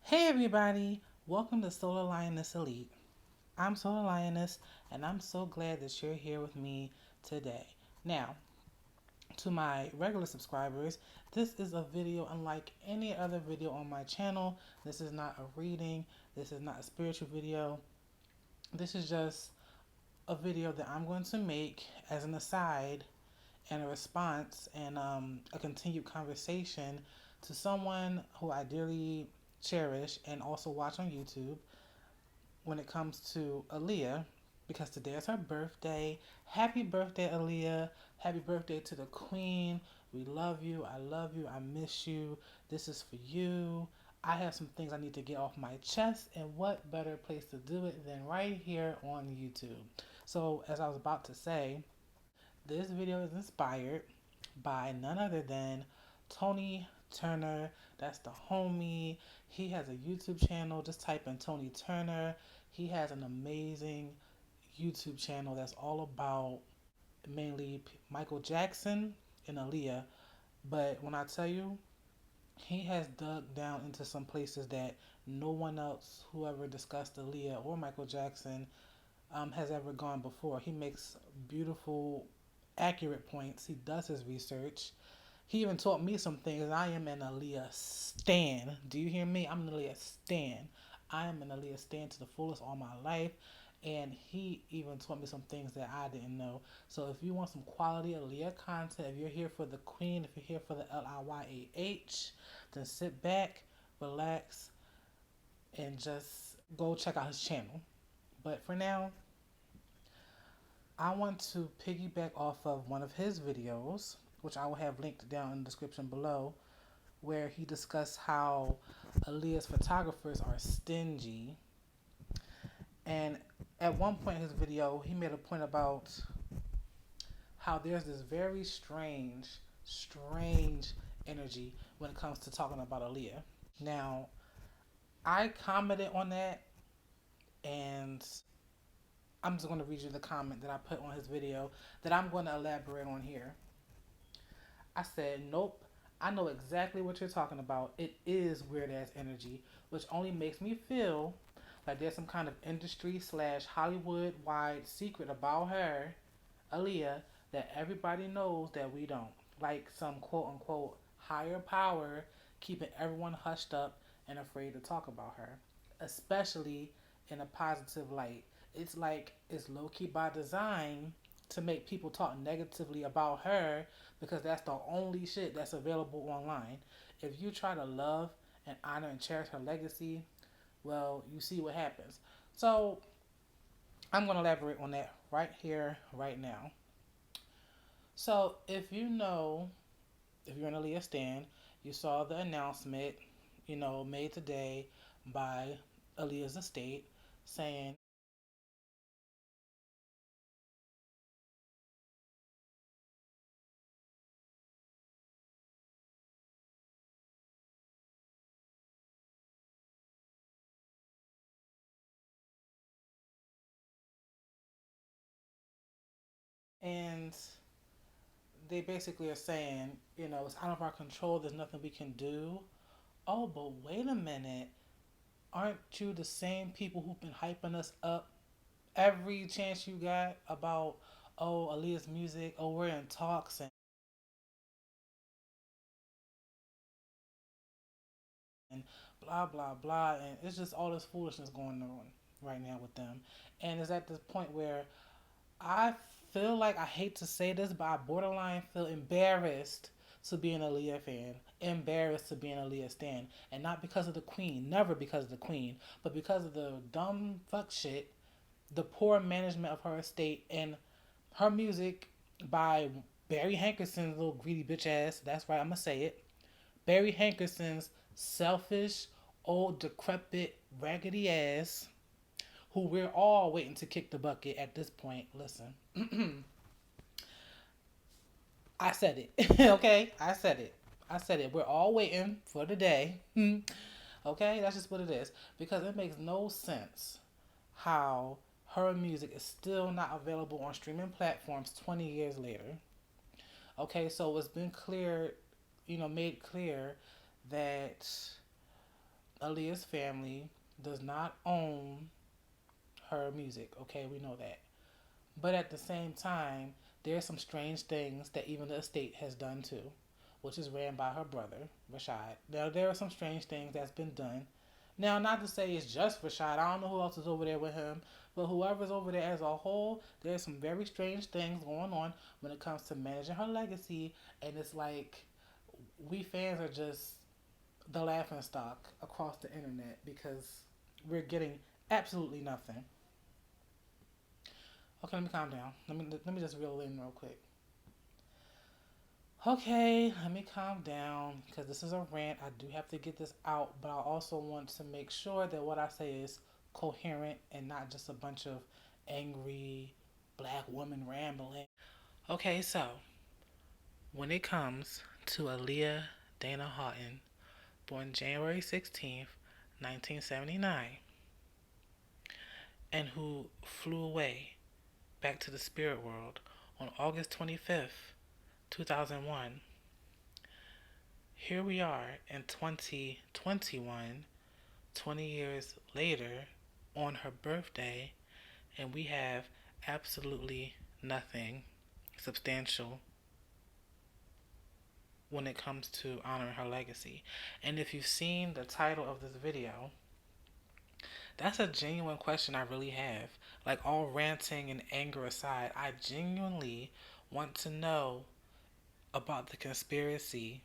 Hey everybody, welcome to Solar Lioness Elite. I'm Solar Lioness and I'm so glad that you're here with me today. Now, to my regular subscribers, this is a video unlike any other video on my channel. This is not a reading, this is not a spiritual video. This is just a video that I'm going to make as an aside and a response and a continued conversation to someone who I dearly cherish and also watch on YouTube when it comes to Aaliyah, because today is her birthday. Happy birthday, Aaliyah. Happy birthday to the Queen. We love you. I love you. I miss you. This is for you. I have some things I need to get off my chest, and what better place to do it than right here on YouTube? So, as I was about to say, this video is inspired by none other than Tony Turner. That's the homie. He has a YouTube channel. Just type in Tony Turner. He has an amazing YouTube channel that's all about mainly Michael Jackson and Aaliyah. But when I tell you, he has dug down into some places that no one else who ever discussed Aaliyah or Michael Jackson has ever gone before. He makes beautiful, accurate points. He does his research. He even taught me some things. I am an Aaliyah stan. Do you hear me? I'm an Aaliyah stan. I am an Aaliyah stan to the fullest all my life. And he even taught me some things that I didn't know. So if you want some quality Aaliyah content, if you're here for the Queen, if you're here for the Liyah, then sit back, relax, and just go check out his channel. But for now, I want to piggyback off of one of his videos, which I will have linked down in the description below, where he discussed how Aaliyah's photographers are stingy. And at one point in his video, he made a point about how there's this very strange energy when it comes to talking about Aaliyah. Now, I commented on that, and I'm just going to read you the comment that I put on his video that I'm going to elaborate on here. I said, nope, I know exactly what you're talking about. It is weird ass energy, which only makes me feel like there's some kind of industry slash Hollywood wide secret about her, Aaliyah, that everybody knows that we don't. Like some quote unquote higher power keeping everyone hushed up and afraid to talk about her, especially in a positive light. It's like it's low key by design to make people talk negatively about her because that's the only shit that's available online. If you try to love and honor and cherish her legacy, well, you see what happens. So I'm going to elaborate on that right here, right now. So if you're an Aaliyah stan, you saw the announcement, made today by Aaliyah's estate saying, and they basically are saying, it's out of our control, there's nothing we can do. Oh, but wait a minute. Aren't you the same people who've been hyping us up every chance you got about, oh, Aaliyah's music, oh, we're in talks and blah, blah, blah. And it's just all this foolishness going on right now with them. And it's at this point where I feel like, I hate to say this, but I borderline feel embarrassed to be an Aaliyah fan, embarrassed to be an Aaliyah stan, and not because of the Queen, never because of the Queen, but because of the dumb fuck shit, the poor management of her estate, and her music by Barry Hankerson's little greedy bitch ass. That's right, I'm gonna say it. Barry Hankerson's selfish, old, decrepit, raggedy ass, who we're all waiting to kick the bucket at this point. Listen, I said it. Okay, I said it. I said it. We're all waiting for the day. Okay, that's just what it is. Because it makes no sense how her music is still not available on streaming platforms 20 years later. Okay, so it's been clear, made clear that Aaliyah's family does not own her music. Okay, we know that. But at the same time, there's some strange things that even the estate has done too, which is ran by her brother, Rashad. Now, there are some strange things that's been done. Now, not to say it's just Rashad. I don't know who else is over there with him, but whoever's over there as a whole, there's some very strange things going on when it comes to managing her legacy. And it's like we fans are just the laughing stock across the internet because we're getting absolutely nothing. Okay, let me calm down. Let me just reel in real quick. Okay, let me calm down because this is a rant. I do have to get this out, but I also want to make sure that what I say is coherent and not just a bunch of angry black women rambling. Okay, so when it comes to Aaliyah Dana Haughton, born January 16th, 1979, and who flew away back to the spirit world on August 25th, 2001. Here we are in 2021, 20 years later, on her birthday, and we have absolutely nothing substantial when it comes to honoring her legacy. And if you've seen the title of this video, that's a genuine question I really have. Like, all ranting and anger aside, I genuinely want to know about the conspiracy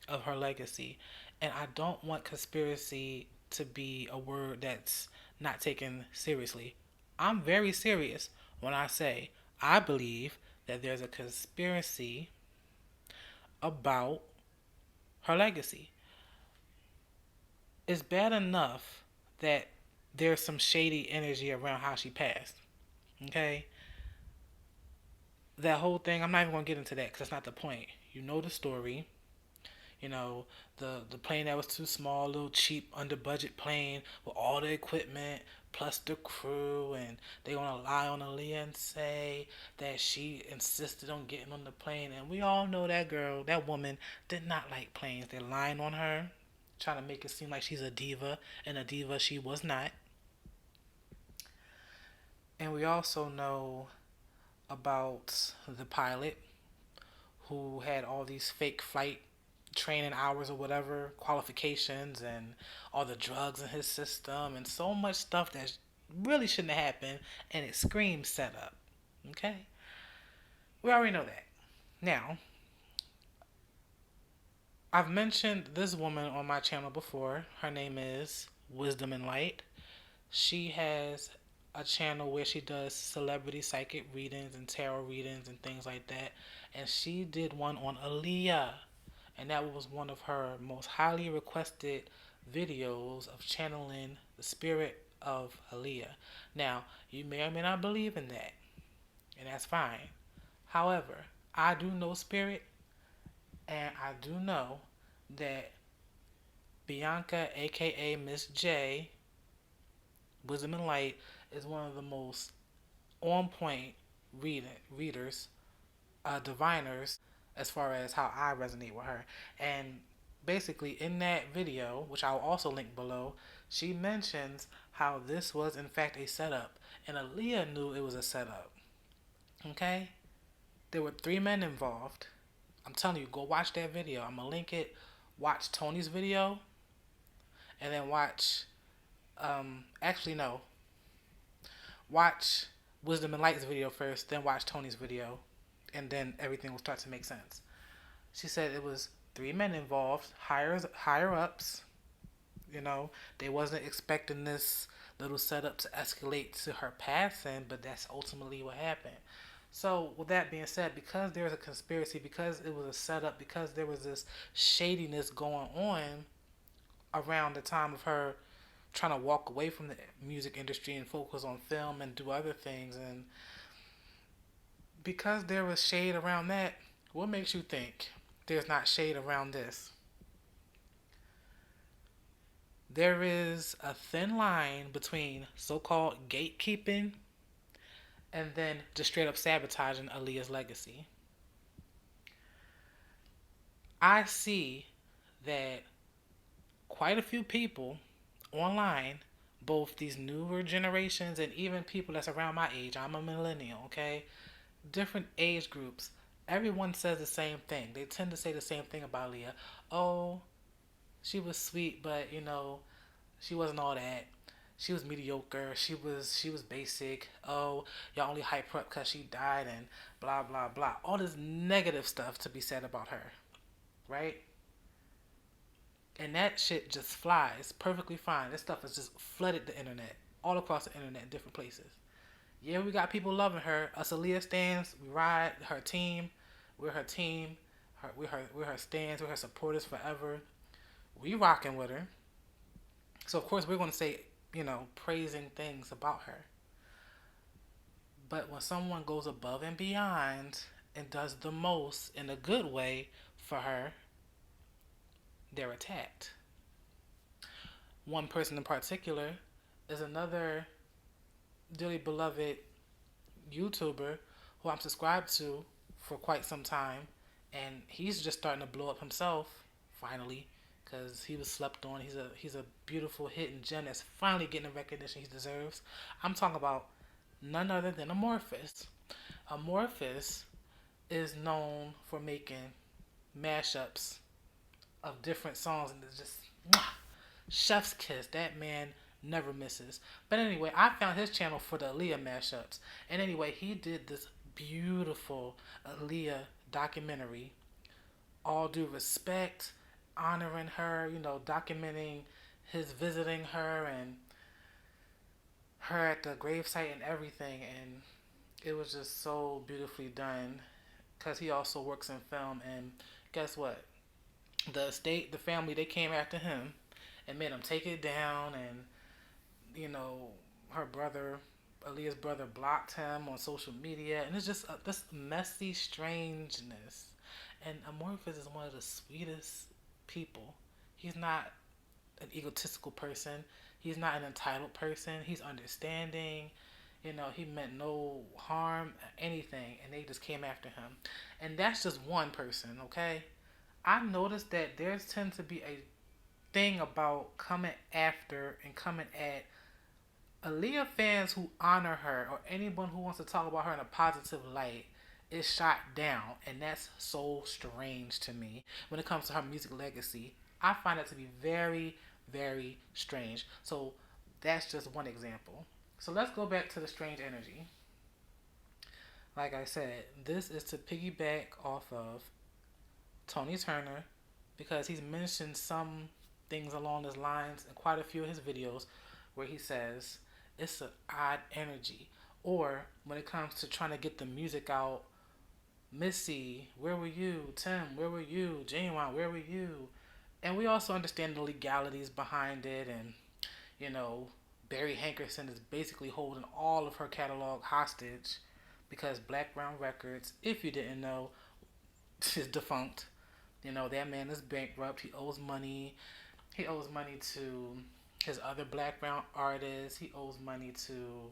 of her legacy. And I don't want conspiracy to be a word that's not taken seriously. I'm very serious when I say I believe that there's a conspiracy about her legacy. It's bad enough that there's some shady energy around how she passed. Okay? That whole thing, I'm not even going to get into that because that's not the point. You know the story. You know, the plane that was too small, little cheap under budget plane with all the equipment plus the crew, and they gonna lie on Aaliyah and say that she insisted on getting on the plane, and we all know that girl, that woman did not like planes. They're lying on her, trying to make it seem like she's a diva, and a diva she was not. And we also know about the pilot who had all these fake flight training hours or whatever, qualifications, and all the drugs in his system, and so much stuff that really shouldn't have happened, and it screams setup. Okay? We already know that. Now, I've mentioned this woman on my channel before. Her name is Wisdom and Light. She has a channel where she does celebrity psychic readings and tarot readings and things like that. And she did one on Aaliyah. And that was one of her most highly requested videos of channeling the spirit of Aaliyah. Now, you may or may not believe in that, and that's fine. However, I do know spirit, and I do know that Bianca, aka Miss J, Wisdom and Light, is one of the most on point readers, diviners, as far as how I resonate with her. And basically, in that video, which I'll also link below, she mentions how this was in fact a setup, and Aaliyah knew it was a setup. Okay? There were 3 men involved. I'm telling you, go watch that video. I'm gonna link it. Watch Tony's video, and then watch. Actually, no. Watch Wisdom and Light's video first, then watch Tony's video, and then everything will start to make sense. She said it was 3 men involved, higher ups. You know, they wasn't expecting this little setup to escalate to her passing, but that's ultimately what happened. So, with that being said, because there's a conspiracy, because it was a setup, because there was this shadiness going on around the time of her trying to walk away from the music industry and focus on film and do other things, and because there was shade around that, what makes you think there's not shade around this? There is a thin line between so-called gatekeeping and then just straight up sabotaging Aaliyah's legacy. I see that quite a few people online, both these newer generations and even people that's around my age. I'm a millennial, okay? Different age groups. Everyone says the same thing. They tend to say the same thing about Leah. Oh, she was sweet, but she wasn't all that. She was mediocre. She was basic. Oh, y'all only hype her up because she died and blah blah blah. All this negative stuff to be said about her, right? And that shit just flies perfectly fine. This stuff has just flooded the internet, all across the internet, in different places. Yeah, we got people loving her. Us Aaliyah stands, we ride her team. We're her team. We're her stands. We're her supporters forever. We rocking with her. So of course we're gonna say, praising things about her. But when someone goes above and beyond and does the most in a good way for her, they're attacked. One person in particular is another dearly beloved YouTuber who I'm subscribed to for quite some time, and he's just starting to blow up himself finally because he was slept on. He's a beautiful hidden gem that's finally getting the recognition he deserves. I'm talking about none other than Amorphous. Amorphous is known for making mashups of different songs, and it's just mwah, chef's kiss. That man never misses. But anyway, I found his channel for the Aaliyah mashups, and anyway, he did this beautiful Aaliyah documentary. All due respect, honoring her, documenting his visiting her and her at the gravesite and everything, and it was just so beautifully done. Because he also works in film, and guess what? The estate, the family, they came after him and made him take it down, and you know, her brother, Aaliyah's brother, blocked him on social media, and it's just this messy strangeness. And Amorphous is one of the sweetest people. He's not an egotistical person. He's not an entitled person. He's understanding. He meant no harm, anything, and they just came after him. And that's just one person, okay? I noticed that there tends to be a thing about coming after and coming at Aaliyah fans who honor her, or anyone who wants to talk about her in a positive light, is shot down. And that's so strange to me when it comes to her music legacy. I find it to be very, very strange. So that's just one example. So let's go back to the strange energy. Like I said, this is to piggyback off of Tony Turner because he's mentioned some things along those lines in quite a few of his videos where he says it's an odd energy. Or when it comes to trying to get the music out, Missy, where were you? Tim, where were you? Genuine, where were you? And we also understand the legalities behind it, and Barry Hankerson is basically holding all of her catalog hostage because Black Brown Records, if you didn't know, is defunct. That man is bankrupt. He owes money. He owes money to his other Black Brown artists. He owes money to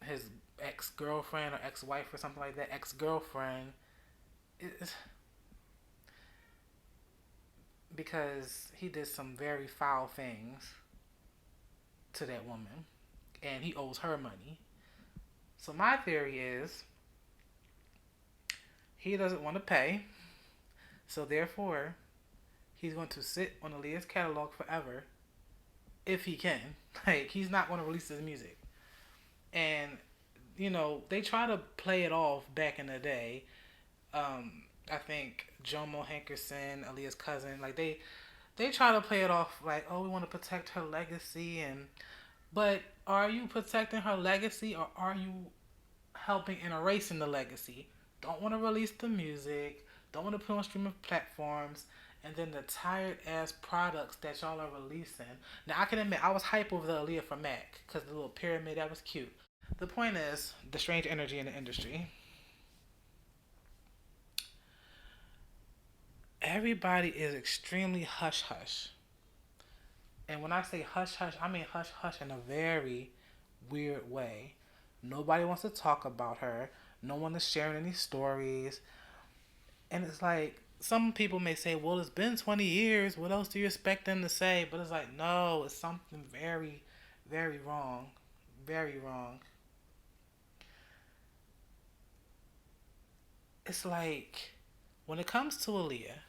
his ex-girlfriend or ex-wife or something like that. Ex-girlfriend. Because he did some very foul things to that woman, and he owes her money. So my theory is he doesn't want to pay, so therefore he's going to sit on Aaliyah's catalog forever if he can. Like, he's not going to release his music. And they try to play it off back in the day. I think Jomo Hankerson, Aaliyah's cousin, like they try to play it off like, oh, we want to protect her legacy, but are you protecting her legacy, or are you helping in erasing the legacy? Don't want to release the music, don't want to put on streaming platforms, and then the tired ass products that y'all are releasing. Now I can admit I was hype over the Aaliyah for Mac because the little pyramid, that was cute. The point is the strange energy in the industry. Everybody is extremely hush hush. And when I say hush hush, I mean hush hush in a very weird way. Nobody wants to talk about her. No one is sharing any stories. And it's like some people may say, well, it's been 20 years. What else do you expect them to say? But it's like, no, it's something very, very wrong. Very wrong. It's like, when it comes to Aaliyah,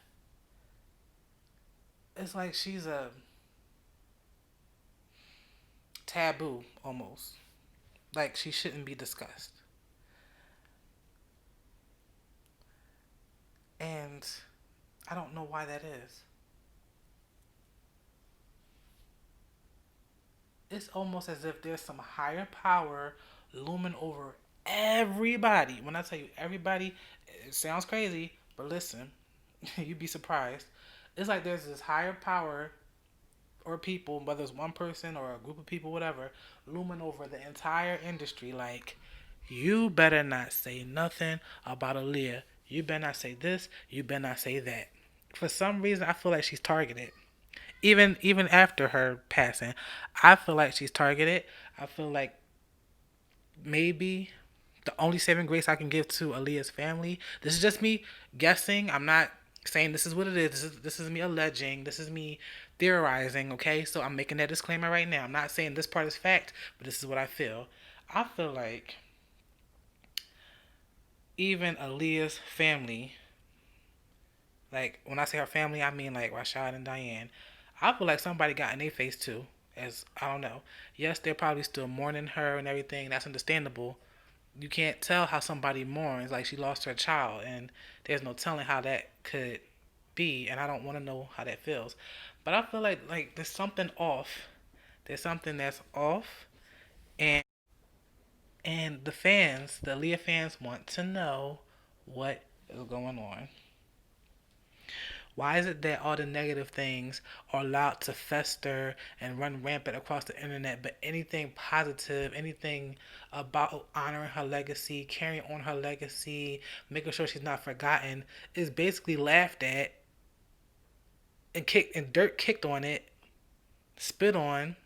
it's like she's a taboo almost. Like she shouldn't be discussed. And I don't know why that is. It's almost as if there's some higher power looming over everybody. When I tell you everybody, it sounds crazy, but listen, you'd be surprised. It's like there's this higher power or people, whether it's one person or a group of people, whatever, looming over the entire industry. Like, you better not say nothing about Aaliyah. You better not say this. You better not say that. For some reason, I feel like she's targeted. Even after her passing, I feel like she's targeted. I feel like maybe the only saving grace I can give to Aaliyah's family. This is just me guessing. I'm not saying this is what it is. This is me alleging. This is me theorizing. Okay, so I'm making that disclaimer right now. I'm not saying this part is fact, but this is what I feel. I feel like even Aaliyah's family, like when I say her family, I mean like Rashad and Diane. I feel like somebody got in their face too. As I don't know. Yes, they're probably still mourning her and everything. That's understandable. You can't tell how somebody mourns like she lost her child, and there's no telling how that could be, and I don't want to know how that feels. But I feel like there's something off. There's something that's off, and the fans, the Aaliyah fans, want to know what is going on. Why is it that all the negative things are allowed to fester and run rampant across the internet, but anything positive, anything about honoring her legacy, carrying on her legacy, making sure she's not forgotten, is basically laughed at and kicked and dirt kicked on it, spit on?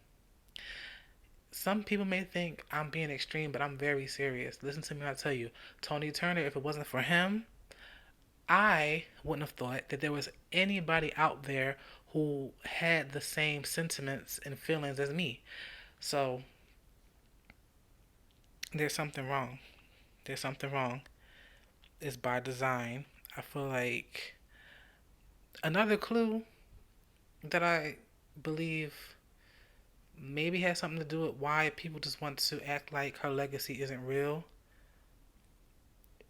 Some people may think I'm being extreme, but I'm very serious. Listen to me when I tell you, Tony Turner, if it wasn't for him, I wouldn't have thought that there was anybody out there who had the same sentiments and feelings as me. So there's something wrong. There's something wrong. It's by design. I feel like another clue that I believe maybe has something to do with why people just want to act like her legacy isn't real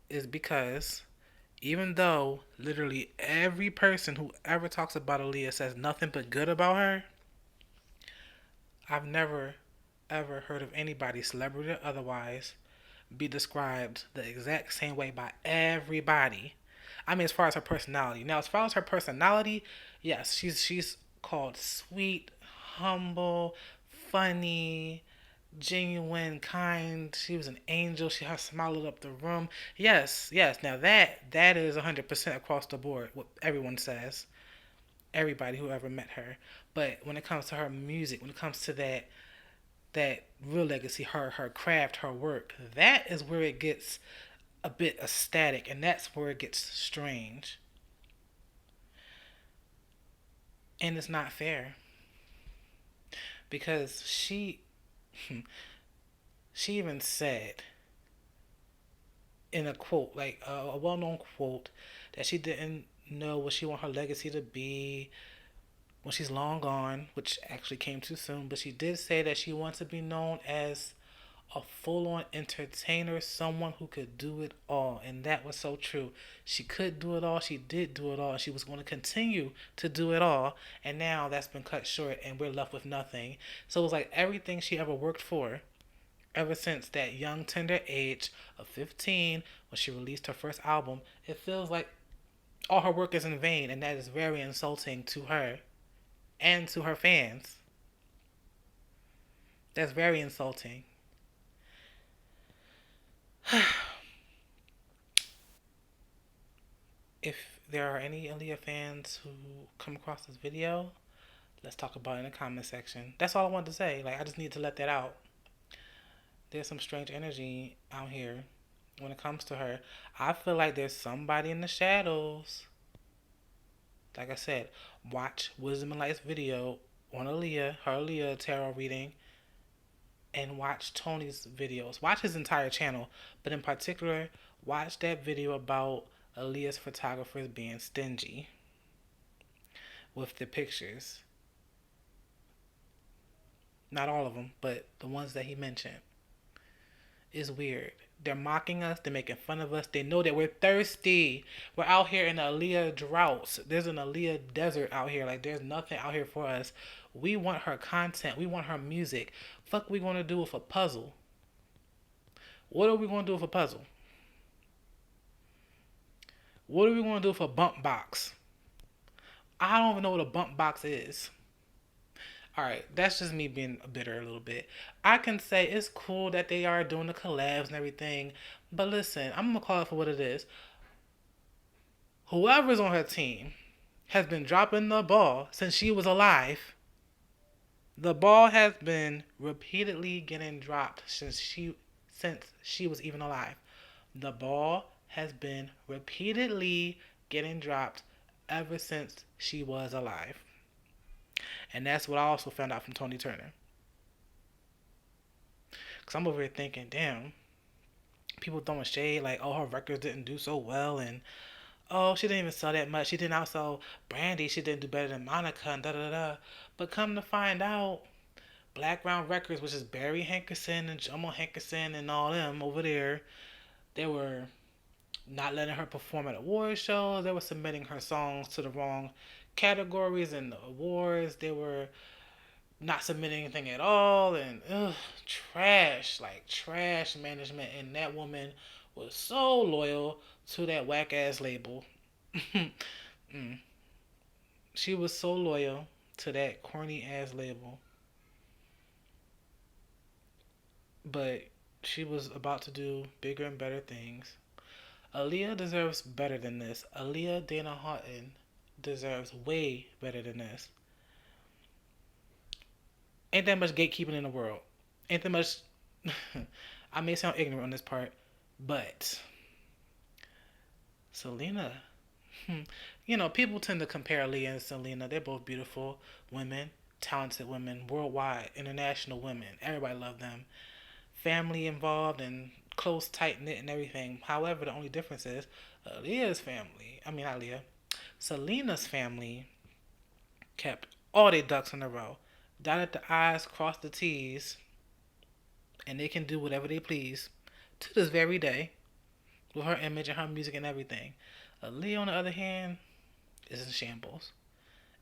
is because even though literally every person who ever talks about Aaliyah says nothing but good about her, I've never ever heard of anybody, celebrity or otherwise, be described the exact same way by everybody. I mean, as far as her personality. Now, as far as her personality, yes, she's called sweet, humble, funny, genuine, kind. She was an angel. She her smile lit up the room. Yes, yes. Now that is 100% across the board. What everyone says, everybody who ever met her. But when it comes to her music, when it comes to that real legacy, her craft, her work, that is where it gets a bit ecstatic, and that's where it gets strange, and it's not fair because she even said in a quote, like a well-known quote, that she didn't know what she want her legacy to be when she's long gone, which actually came too soon. But she did say that she wants to be known as a full-on entertainer, someone who could do it all, and that was so true. She could do it all. She did do it all. She was going to continue to do it all, and now that's been cut short, and we're left with nothing. So it was like everything she ever worked for, ever since that young tender age of 15, when she released her first album, it feels like all her work is in vain, and that is very insulting to her and to her fans. That's very insulting. If there are any Aaliyah fans who come across this video, let's talk about it in the comment section. That's all I wanted to say. Like, I just need to let that out. There's some strange energy out here when it comes to her. I feel like there's somebody in the shadows. Like I said, watch Wisdom and Light's video on Aaliyah, her Aaliyah tarot reading, and watch Tony's videos. Watch his entire channel, but in particular, watch that video about Aaliyah's photographers being stingy with the pictures. Not all of them, but the ones that he mentioned. Is weird. They're mocking us. They're making fun of us. They know that we're thirsty. We're out here in the Aaliyah droughts. There's an Aaliyah desert out here. Like, there's nothing out here for us. We want her content. We want her music. Fuck we gonna do with a puzzle? What are we gonna do with a puzzle? What are we gonna do with a bump box? I don't even know what a bump box is. Alright, that's just me being bitter a little bit. I can say it's cool that they are doing the collabs and everything, but listen, I'm gonna call it for what it is. Whoever's on her team has been dropping the ball since she was alive. The ball has been repeatedly getting dropped since she was even alive. The ball has been repeatedly getting dropped ever since she was alive. And that's what I also found out from Tony Turner. Because I'm over here thinking, damn, people throwing shade like, oh, her records didn't do so well. And, oh, she didn't even sell that much. She didn't outsell Brandy. She didn't do better than Monica and da-da-da. But come to find out, Black Round Records, which is Barry Hankerson and Jomo Hankerson and all them over there, they were not letting her perform at award shows. They were submitting her songs to the wrong categories in the awards. They were not submitting anything at all, and trash, like trash management. And that woman was so loyal to that whack ass label. She was so loyal to that corny ass label. But she was about to do bigger and better things. Aaliyah deserves better than this. Aaliyah Dana Haughton deserves way better than this. Ain't that much gatekeeping in the world. Ain't that much. I may sound ignorant on this part, but Selena. You know, people tend to compare Aaliyah and Selena. They're both beautiful women, talented women, worldwide, international women. Everybody loves them. Family involved and close, tight knit and everything. However, the only difference is Aaliyah's family. I mean, not Aaliyah. Selena's family kept all their ducks in a row. Dotted the I's, crossed the T's, and they can do whatever they please to this very day with her image and her music and everything. Aaliyah, on the other hand, is in shambles.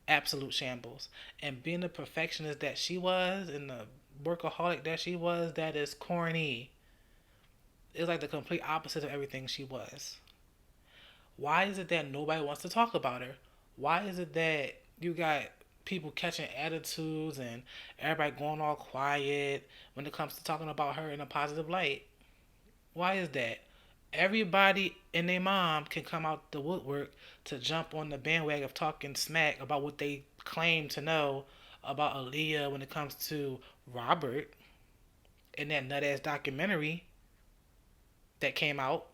Absolute shambles. And being the perfectionist that she was and the workaholic that she was, that is corny. It's like the complete opposite of everything she was. Why is it that nobody wants to talk about her? Why is it that you got people catching attitudes and everybody going all quiet when it comes to talking about her in a positive light? Why is that? Everybody and their mom can come out the woodwork to jump on the bandwagon of talking smack about what they claim to know about Aaliyah when it comes to Robert in that nut ass documentary that came out.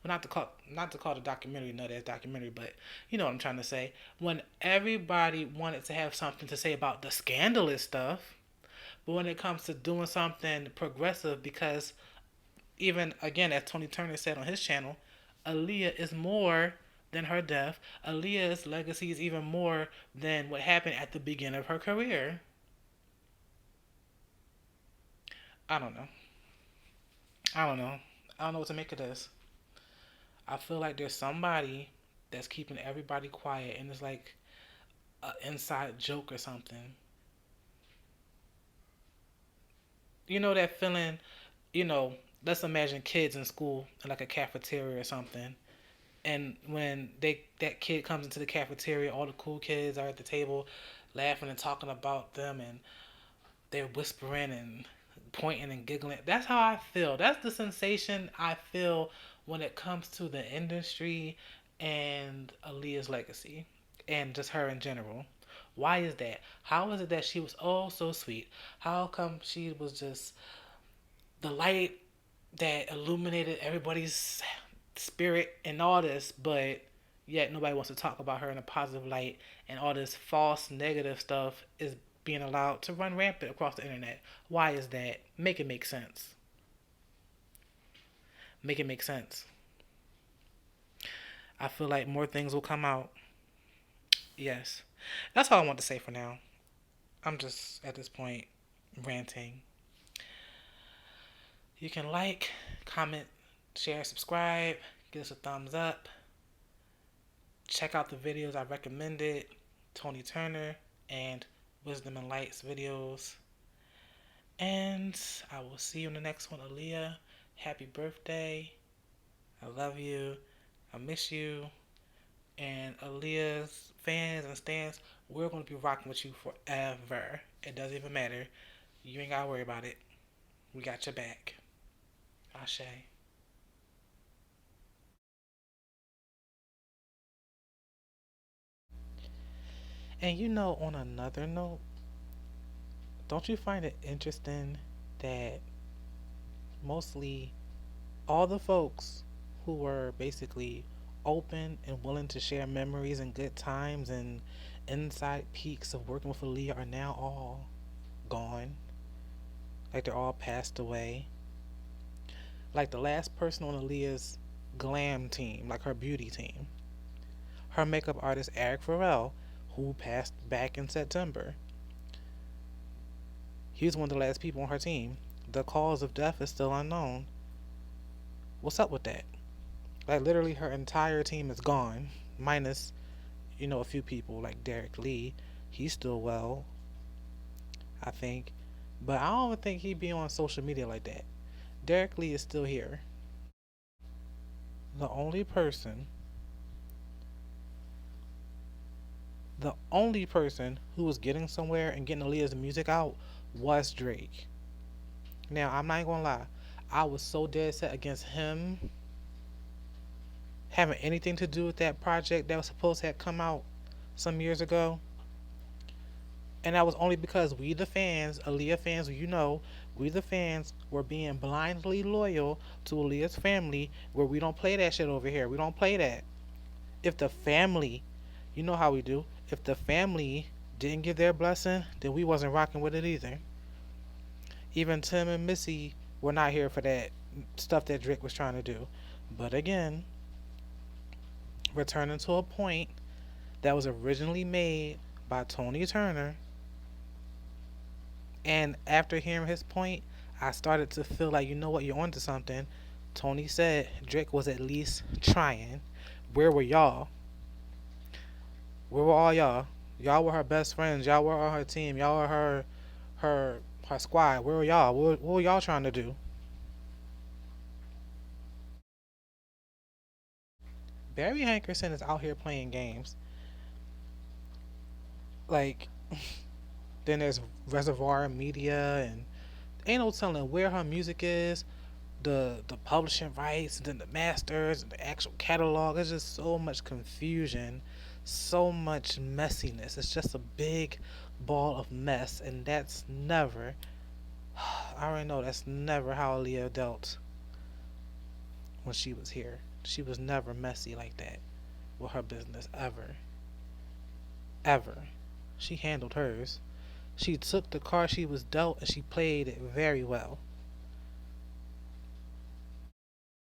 Well, not to call the documentary nut ass documentary, but you know what I'm trying to say. When everybody wanted to have something to say about the scandalous stuff, but when it comes to doing something progressive, because even again, as Tony Turner said on his channel, Aaliyah is more than her death. Aaliyah's legacy is even more than what happened at the beginning of her career. I don't know. I don't know. I don't know what to make of this. I feel like there's somebody that's keeping everybody quiet, and it's like an inside joke or something. You know that feeling, you know, let's imagine kids in school in like a cafeteria or something. And when that kid comes into the cafeteria, all the cool kids are at the table laughing and talking about them, and they're whispering and pointing and giggling. That's how I feel. That's the sensation I feel when it comes to the industry and Aaliyah's legacy and just her in general. Why is that? How is it that she was oh so sweet? How come she was just the light that illuminated everybody's spirit and all this, but yet nobody wants to talk about her in a positive light, and all this false negative stuff is being allowed to run rampant across the internet. Why is that? Make it make sense. Make it make sense. I feel like more things will come out. Yes. That's all I want to say for now. I'm just at this point ranting. You can like, comment, share, subscribe, give us a thumbs up. Check out the videos I recommended, Tony Turner and Wisdom and Lights videos. And I will see you in the next one, Aaliyah. Happy birthday. I love you. I miss you. And Aaliyah's fans and stans, we're going to be rocking with you forever. It doesn't even matter. You ain't got to worry about it. We got your back. Ashe. And on another note, don't you find it interesting that mostly all the folks who were basically open and willing to share memories and good times and inside peaks of working with Aaliyah are now all gone? Like they're all passed away. Like the last person on Aaliyah's glam team, like her beauty team, her makeup artist Eric Farrell, who passed back in September. He was one of the last people on her team. The cause of death is still unknown. What's up with that? Like literally her entire team is gone, minus, a few people like Derek Lee. He's still well, I think. But I don't think he'd be on social media like that. Derek Lee is still here. The only person the only person who was getting somewhere and getting Aaliyah's music out was Drake. Now, I'm not gonna lie. I was so dead set against him having anything to do with that project that was supposed to have come out some years ago. And that was only because we the fans, Aaliyah fans, we the fans were being blindly loyal to Aaliyah's family, where we don't play that shit over here. We don't play that. If the family, you know how we do, if the family didn't give their blessing, then we wasn't rocking with it either. Even Tim and Missy were not here for that stuff that Drake was trying to do. But again, returning to a point that was originally made by Tony Turner, and after hearing his point, I started to feel like, you know what, you're onto something. Tony said Drake was at least trying. Where were y'all? Where were all y'all? Y'all were her best friends. Y'all were on her team. Y'all were her squad. Where were y'all? What were y'all trying to do? Barry Hankerson is out here playing games. Like, then there's Reservoir Media, and ain't no telling where her music is, the publishing rights, and then the masters, and the actual catalog. There's just so much confusion, so much messiness. It's just a big ball of mess, and that's never, I already know that's never how Aaliyah dealt when she was here. She was never messy like that with her business, ever. Ever. She handled hers. She took the card she was dealt and she played it very well.